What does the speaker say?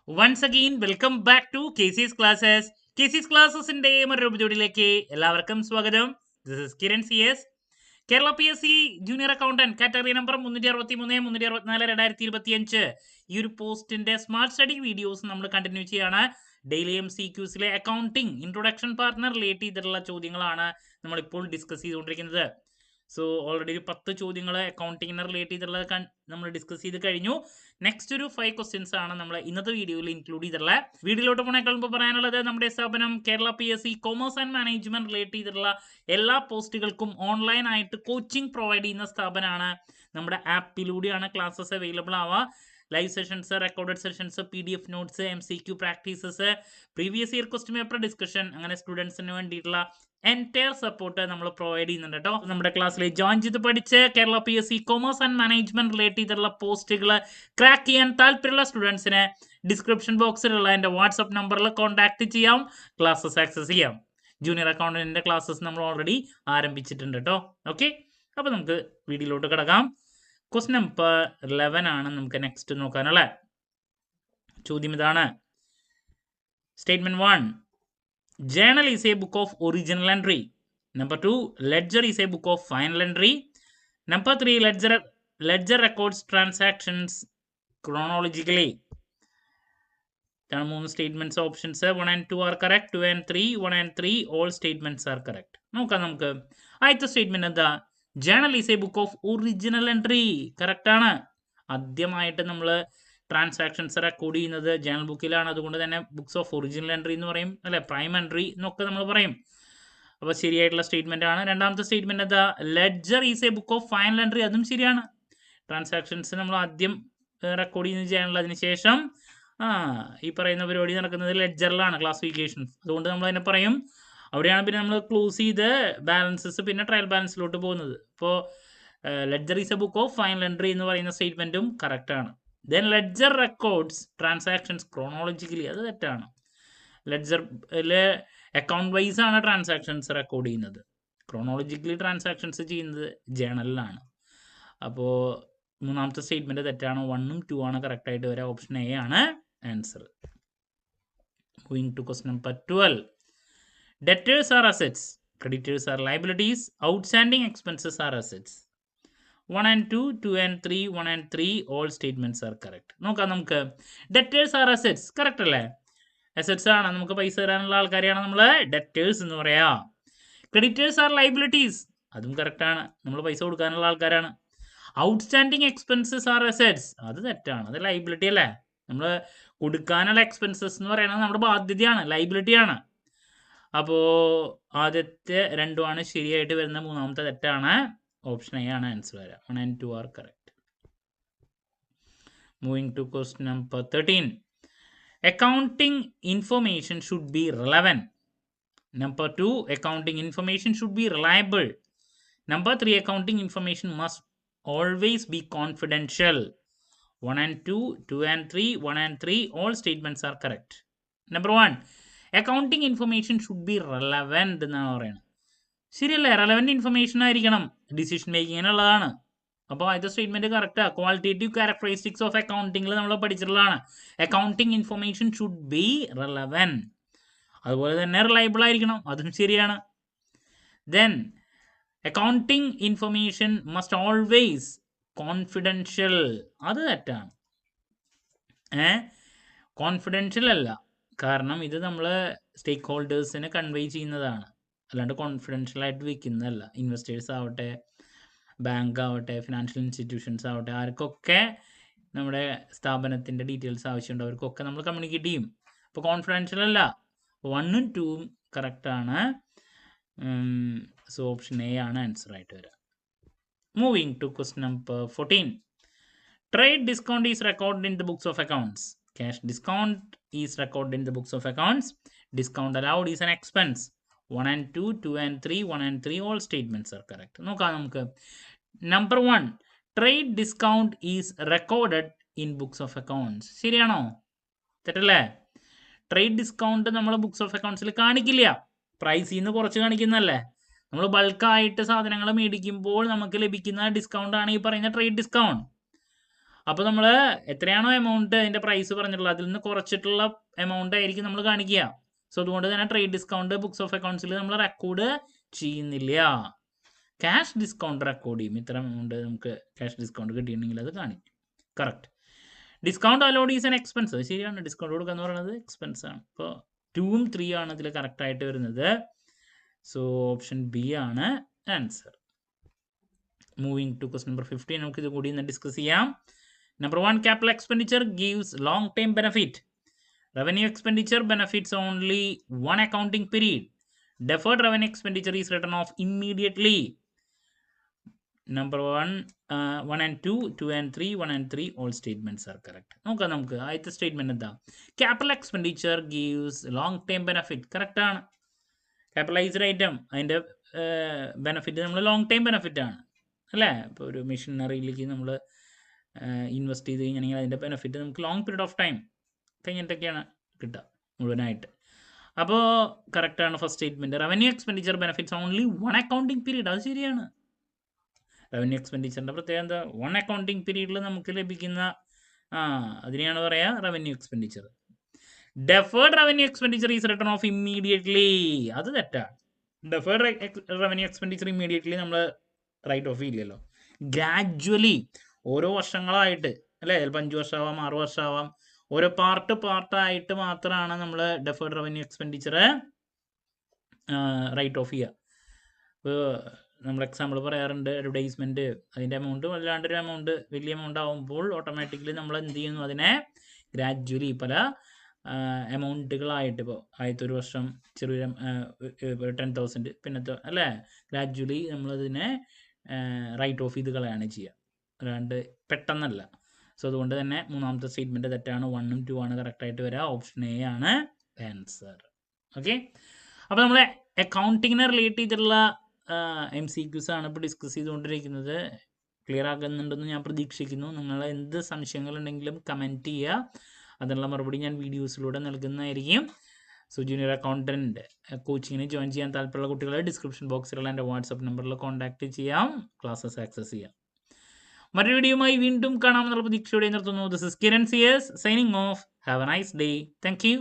Once again, welcome back to KC's Classes. KC's Classesന്റെ മറ്റൊരു എപ്പിസോഡിലേക്ക് എല്ലാവർക്കും സ്വാഗതം. This is Kiran CS. Kerala PSC junior accountant category number 363 364 2025 ഈ ഒരു പോസ്റ്റിന്റെ സ്മാർട്ട് സ്റ്റഡി വീഡിയോസ് നമ്മൾ കണ്ടിന്യൂ ചെയ്യാണ്. ഡെയിലി MCQസിലെ അക്കൗണ്ടിങ് ഇൻട്രൊഡക്ഷൻ പാർട്ട്ണർ റിലേറ്റ് ചെയ്തിട്ടുള്ള ചോദ്യങ്ങളാണ് നമ്മളിപ്പോൾ ഡിസ്കസ് ചെയ്തുകൊണ്ടിരിക്കുന്നത്. സോ ഓൾറെഡി ഒരു 10 ചോദ്യങ്ങൾ അക്കൗണ്ടിങ്ങിനെ റിലേറ്റ് ചെയ്തിട്ടുള്ളത് നമ്മൾ ഡിസ്കസ് ചെയ്ത് കഴിഞ്ഞു. നെക്സ്റ്റ് ഒരു 5 ക്വസ്റ്റ്യൻസ് ആണ് നമ്മൾ ഇന്നത്തെ വീഡിയോയിൽ ഇൻക്ലൂഡ് ചെയ്തിട്ടുള്ളത്. വീഡിയോയിലോട്ട് പോണേക്കാൾ മുമ്പ് പറയാനുള്ളത് നമ്മുടെ സ്ഥാപനം Kerala PSC commerce and management relate ചെയ്തിട്ടുള്ള എല്ലാ പോസ്റ്റുകൾക്കും ഓൺലൈൻ ആയിട്ട് കോച്ചിങ് പ്രൊവൈഡ് ചെയ്യുന്ന സ്ഥാപനമാണ്. നമ്മുടെ ആപ്പിലൂടെയാണ് ക്ലാസ്സസ് അവൈലബിൾ ആവുക. Live sessions, recorded sessions, PDF notes, MCQ practices, previous year question paper discussion, അങ്ങനെ സ്റ്റുഡൻസിന് വേണ്ടിയിട്ടുള്ള എൻറ്റയർ സപ്പോർട്ട് നമ്മൾ പ്രൊവൈഡ് ചെയ്യുന്നുണ്ട് കേട്ടോ. നമ്മുടെ ക്ലാസ്സിൽ ജോയിൻ ചെയ്ത് പഠിച്ച് Kerala PSC commerce and management relate ചെയ്തിട്ടുള്ള പോസ്റ്റുകൾ ക്രാക്ക് ചെയ്യാൻ താല്പര്യമുള്ള സ്റ്റുഡൻസിന് ഡിസ്ക്രിപ്ഷൻ ബോക്സിലുള്ള എൻ്റെ വാട്സപ്പ് നമ്പറിൽ കോൺടാക്ട് ചെയ്യാം, ക്ലാസ്സസ് ആക്സസ് ചെയ്യാം. ജൂനിയർ അക്കൗണ്ടന്റിന്റെ ക്ലാസ്സസ് നമ്മൾ ഓൾറെഡി ആരംഭിച്ചിട്ടുണ്ട് കേട്ടോ. ഓക്കെ, അപ്പോൾ നമുക്ക് വീഡിയോയിലോട്ട് കിടക്കാം. ക്വസ്റ്റ്യൻ നമ്പർ 11 ആണ് നമുക്ക് നെക്സ്റ്റ് നോക്കാനുള്ള ചോദ്യം. ഇതാണ് statement 1. Journal is a book of original entry. Number 2, ledger is a book of final entry. Number 3, ledger records transactions chronologically. There are 3 statements options. 1 and 2 are correct. 2 and 3, 1 and 3, all statements are correct. നോക്കാം നമുക്ക്. ആദ്യത്തെ statement എന്താ? Journal is A book of original entry. Correct ആണ്. ആദ്യമായിട്ട് നമ്മൾ transactions record ചെയ്യുന്നത് journal ബുക്കിലാണ്. അതുകൊണ്ട് തന്നെ ബുക്സ് ഓഫ് ഒറിജിനൽ എൻട്രി എന്ന് പറയും, അല്ലെ, പ്രൈം എൻട്രി എന്നൊക്കെ നമ്മൾ പറയും. അപ്പോൾ ശരിയായിട്ടുള്ള സ്റ്റേറ്റ്മെന്റ് ആണ്. രണ്ടാമത്തെ സ്റ്റേറ്റ്മെന്റ് എന്താ? Ledger is A book of final entry. അതും ശരിയാണ്. ട്രാൻസാക്ഷൻസ് നമ്മൾ ആദ്യം റെക്കോർഡ് ചെയ്യുന്ന ജേണൽ, അതിനുശേഷം ഈ പറയുന്ന പരിപാടി നടക്കുന്നത് ലെഡ്ജറിലാണ്, ക്ലാസിഫിക്കേഷൻ. അതുകൊണ്ട് നമ്മൾ അതിനെ പറയും. അവിടെയാണ് പിന്നെ നമ്മൾ ക്ലോസ് ചെയ്ത് ബാലൻസസ് പിന്നെ ട്രയൽ ബാലൻസിലോട്ട് പോകുന്നത്. ഇപ്പോൾ ledger is A book of final entry എന്ന് പറയുന്ന സ്റ്റേറ്റ്മെന്റും കറക്റ്റ് ആണ്. Then ledger records transactions chronologically, അത് തെറ്റാണ്. ലെഡ്ജറിലെ അക്കൗണ്ട് വൈസ് ആണ് ട്രാൻസാക്ഷൻസ് റെക്കോർഡ് ചെയ്യുന്നത്. ക്രോണോളജിക്കലി ട്രാൻസാക്ഷൻസ് ചെയ്യുന്നത് ജേണലിലാണ്. അപ്പോൾ മൂന്നാമത്തെ സ്റ്റേറ്റ്മെന്റ് തെറ്റാണ്. 1ഉം 2 ആണ് കറക്റ്റ് ആയിട്ട് വരാം. ഓപ്ഷൻ എ ആണ് answer. Moving to question number 12. Debtors are assets, creditors are liabilities, outstanding expenses are assets. 1 and 2, 2 and 3, 1 and 3, all statements are correct. നോക്കാം നമുക്ക്. Debtors are assets, കറക്റ്റ് അല്ലേ? അസറ്റ്സ് ആണ്, നമുക്ക് പൈസ തരാനുള്ള ആൾക്കാരെയാണ് നമ്മൾ ഡെറ്റേഴ്സ് എന്ന് പറയാ. ക്രെഡിറ്റേഴ്സ് ആർ ലൈബിലിറ്റീസ്, അതും കറക്റ്റ് ആണ്, നമ്മൾ പൈസ കൊടുക്കാനുള്ള ആൾക്കാരാണ്. ഔട്ട്സ്റ്റാൻഡിങ് എക്സ്പെൻസസ് ആർ അസറ്റ്സ്, അത് തെറ്റാണ്, അത് ലൈബിലിറ്റി അല്ലേ. നമ്മൾ കൊടുക്കാനുള്ള എക്സ്പെൻസസ് എന്ന് പറയുന്നത് നമ്മുടെ ബാധ്യതയാണ്, ലൈബിലിറ്റിയാണ്. അപ്പോൾ ആദ്യത്തെ രണ്ടുമാണ് ശരിയായിട്ട് വരുന്ന, മൂന്നാമത്തെ തെറ്റാണ്. ഓപ്ഷൻ എ ആണ് ആൻസർ വരാം. 1 and 2 are correct. Moving to question number 13. Accounting information should be relevant. Number 2, accounting information should be reliable. Number 3, accounting information must always be confidential. 1 and 2, 2 and 3, 1 and 3, all statements are correct. Number 1, accounting information should be relevant എന്നാണ് പറയുന്നത്. ശരിയല്ലേ? Relevant information ആയിരിക്കണം decision മേക്കിങ്ങിനുള്ളതാണ്. അപ്പോൾ ആദ്യത്തെ statement കറക്റ്റാണ്. Qualitative characteristics of അക്കൗണ്ടിങ്ങിൽ നമ്മൾ പഠിച്ചിട്ടുള്ളതാണ്. Accounting information should be relevant. അതുപോലെ തന്നെ റിലയബിൾ ആയിരിക്കണം, അതും ശരിയാണ്. Then accounting information must always confidential, അത് തെറ്റാണ്. കോൺഫിഡൻഷ്യൽ അല്ല, കാരണം ഇത് നമ്മൾ സ്റ്റേക്ക് ഹോൾഡേഴ്സിന് കൺവേ ചെയ്യുന്നതാണ്, അല്ലാണ്ട് കോൺഫിഡൻഷ്യൽ ആയിട്ട് വെക്കുന്നതല്ല. ഇൻവെസ്റ്റേഴ്സ് ആവട്ടെ, ബാങ്ക് ആവട്ടെ, ഫിനാൻഷ്യൽ ഇൻസ്റ്റിറ്റ്യൂഷൻസ് ആവട്ടെ, ആർക്കൊക്കെ നമ്മുടെ സ്ഥാപനത്തിൻ്റെ ഡീറ്റെയിൽസ് ആവശ്യമുണ്ട് അവർക്കൊക്കെ നമ്മൾ കമ്മ്യൂണിക്കേറ്റ് ചെയ്യും. അപ്പോൾ കോൺഫിഡൻഷ്യൽ അല്ല. 1ഉം 2ഉം കറക്റ്റാണ്. സോ ഓപ്ഷൻ എ ആണ് ആൻസർ ആയിട്ട് വരിക. Moving to question number 14. Trade discount is recorded in the books of accounts. Cash discount is recorded in the books of accounts. Discount allowed is an expense. 1 and 2, 2 and 3, 1 and 3, all statements are correct. നോക്കാം നമുക്ക്. Number 1, trade discount is recorded in books of accounts. ശരിയാണോ? തെറ്റല്ലേ? Trade discount നമ്മൾ books of അക്കൗണ്ട്സിൽ കാണിക്കില്ല, പ്രൈസിൽ നിന്ന് കുറച്ച് കാണിക്കുന്നതല്ലേ. നമ്മൾ ബൾക്കായിട്ട് സാധനങ്ങൾ മേടിക്കുമ്പോൾ നമുക്ക് ലഭിക്കുന്ന ഡിസ്കൗണ്ട് ആണ് ഈ പറയുന്ന ട്രേഡ് ഡിസ്കൗണ്ട്. അപ്പോൾ നമ്മൾ എത്രയാണോ എമൗണ്ട് അതിൻ്റെ പ്രൈസ് പറഞ്ഞിട്ടുള്ളത് അതിൽ നിന്ന് കുറച്ചിട്ടുള്ള എമൗണ്ട് ആയിരിക്കും നമ്മൾ കാണിക്കുക. സോ അതുകൊണ്ട് തന്നെ ട്രേഡ് ഡിസ്കൗണ്ട് ബുക്സ് ഓഫ് അക്കൗണ്ട്സിൽ നമ്മൾ റെക്കോർഡ് ചെയ്യുന്നില്ല. ക്യാഷ് ഡിസ്കൗണ്ട് റെക്കോർഡ് ചെയ്യും. ഇത്ര എമൗണ്ട് നമുക്ക് ക്യാഷ് ഡിസ്കൗണ്ട് കിട്ടിയിട്ടുണ്ടെങ്കിൽ അത് കാണിക്കും. Correct. Discount allowed is an expense. ശരിയാണ്, ഡിസ്കൗണ്ട് കൊടുക്കുക എന്ന് പറയുന്നത് എക്സ്പെൻസ് ആണ്. അപ്പോൾ 2ഉം 3 ആണ് ഇതിൽ കറക്റ്റായിട്ട് വരുന്നത്. സോ ഓപ്ഷൻ ബി ആണ് answer. Moving to question number 15. നമുക്ക് ഇത് കൂടി ഒന്ന് ഡിസ്കസ് ചെയ്യാം. Number 1, capital expenditure gives long-term benefit. Revenue expenditure benefits only one accounting period. Deferred revenue expenditure is written off immediately. Number 1 and 2, 2 and 3, 1 and 3, all statements are correct. നോക്കാം നമുക്ക് ആദ്യത്തെ statement എന്താ? Capital expenditure gives long-term benefit. Correct ആണ്. Capitalised item അതിൻ്റെ benefit നമ്മൾ long time benefit ആണ് അല്ലേ? ഇപ്പോൾ ഒരു മെഷീനറിയിലേക്ക് നമ്മൾ ഇൻവെസ്റ്റ് ചെയ്ത് കഴിഞ്ഞാൽ അതിൻ്റെ ബെനിഫിറ്റ് നമുക്ക് ലോങ് പീരീഡ് ഓഫ് ടൈം കഴിഞ്ഞിട്ടൊക്കെയാണ് കിട്ടുക മുഴുവനായിട്ട്. അപ്പോൾ കറക്റ്റാണ് first statement. Revenue expenditure benefits only one accounting period. അത് ശരിയാണ്. റവന്യൂ എക്സ്പെൻഡിച്ചറിൻ്റെ പ്രത്യേകത എന്താ? വൺ അക്കൗണ്ടിങ് പീരീഡിൽ നമുക്ക് ലഭിക്കുന്ന അതിനെയാണ് പറയുക revenue expenditure. Deferred revenue expenditure is written of immediately. അത് തെറ്റാണ്. ഡെഫേർഡ് റവന്യൂ എക്സ്പെൻഡിച്ചർ ഇമ്മീഡിയറ്റ്ലി നമ്മൾ റൈറ്റ് ഓഫ് ഇല്ലല്ലോ. ഗ്രാജ്വലി ഓരോ വർഷങ്ങളായിട്ട് അല്ലേ, ചിലപ്പോൾ 5 വർഷമാവാം 6 വർഷമാവാം, ഓരോ പാർട്ടായിട്ട് മാത്രമാണ് നമ്മൾ deferred revenue expenditure write off ചെയ്യുക. ഇപ്പോൾ നമ്മൾ എക്സാമ്പിൾ പറയാറുണ്ട്, അഡ്വർടൈസ്മെൻറ്റ് അതിൻ്റെ എമൗണ്ട് വല്ലാണ്ടൊരു എമൗണ്ട് വലിയ എമൗണ്ട് ആകുമ്പോൾ ഓട്ടോമാറ്റിക്കലി നമ്മൾ എന്ത് ചെയ്യുന്നു, അതിനെ ഗ്രാജ്വലി പല എമൗണ്ടുകളായിട്ട്, ഇപ്പോൾ ആദ്യത്തെ ഒരു വർഷം ചെറിയ 10,000 പിന്നത്തെ അല്ലേ, ഗ്രാജ്വലി നമ്മളതിനെ റൈറ്റ് ഓഫ് ചെയ്ത് കളയാണ് ചെയ്യുക, അല്ലാണ്ട് പെട്ടെന്നല്ല. സോ അതുകൊണ്ട് തന്നെ മൂന്നാമത്തെ സ്റ്റേറ്റ്മെൻറ്റ് തെറ്റാണ്. 1ഉം 2 ആണ് കറക്റ്റായിട്ട് വരിക. ഓപ്ഷൻ എ ആണ് ആൻസർ. ഓക്കെ, അപ്പോൾ നമ്മൾ അക്കൗണ്ടിങ്ങിനെ റിലേറ്റ് ചെയ്തിട്ടുള്ള MCQs ആണ് ഇപ്പോൾ ഡിസ്കസ് ചെയ്തുകൊണ്ടിരിക്കുന്നത്. ക്ലിയർ ആകുന്നുണ്ടെന്ന് ഞാൻ പ്രതീക്ഷിക്കുന്നു. നിങ്ങൾ എന്ത് സംശയങ്ങളുണ്ടെങ്കിലും കമൻറ്റ് ചെയ്യുക, അതിനുള്ള മറുപടി ഞാൻ വീഡിയോസിലൂടെ നൽകുന്നതായിരിക്കും. സോ ജൂനിയർ അക്കൗണ്ടൻറ്റ് കോച്ചിങ്ങിന് ജോയിൻ ചെയ്യാൻ താല്പര്യമുള്ള കുട്ടികളെ ഡിസ്ക്രിപ്ഷൻ ബോക്സിലുള്ള എൻ്റെ വാട്സപ്പ് നമ്പറിൽ കോൺടാക്റ്റ് ചെയ്യാം, ക്ലാസ്സസ് ആക്സസ് ചെയ്യാം. മറ്റൊരു വീഡിയോയുമായി വീണ്ടും കാണാമെന്നുള്ള പ്രതീക്ഷയോടെ നിർത്തുന്നു. This is Kiran CS signing off. Have a nice day. Thank U.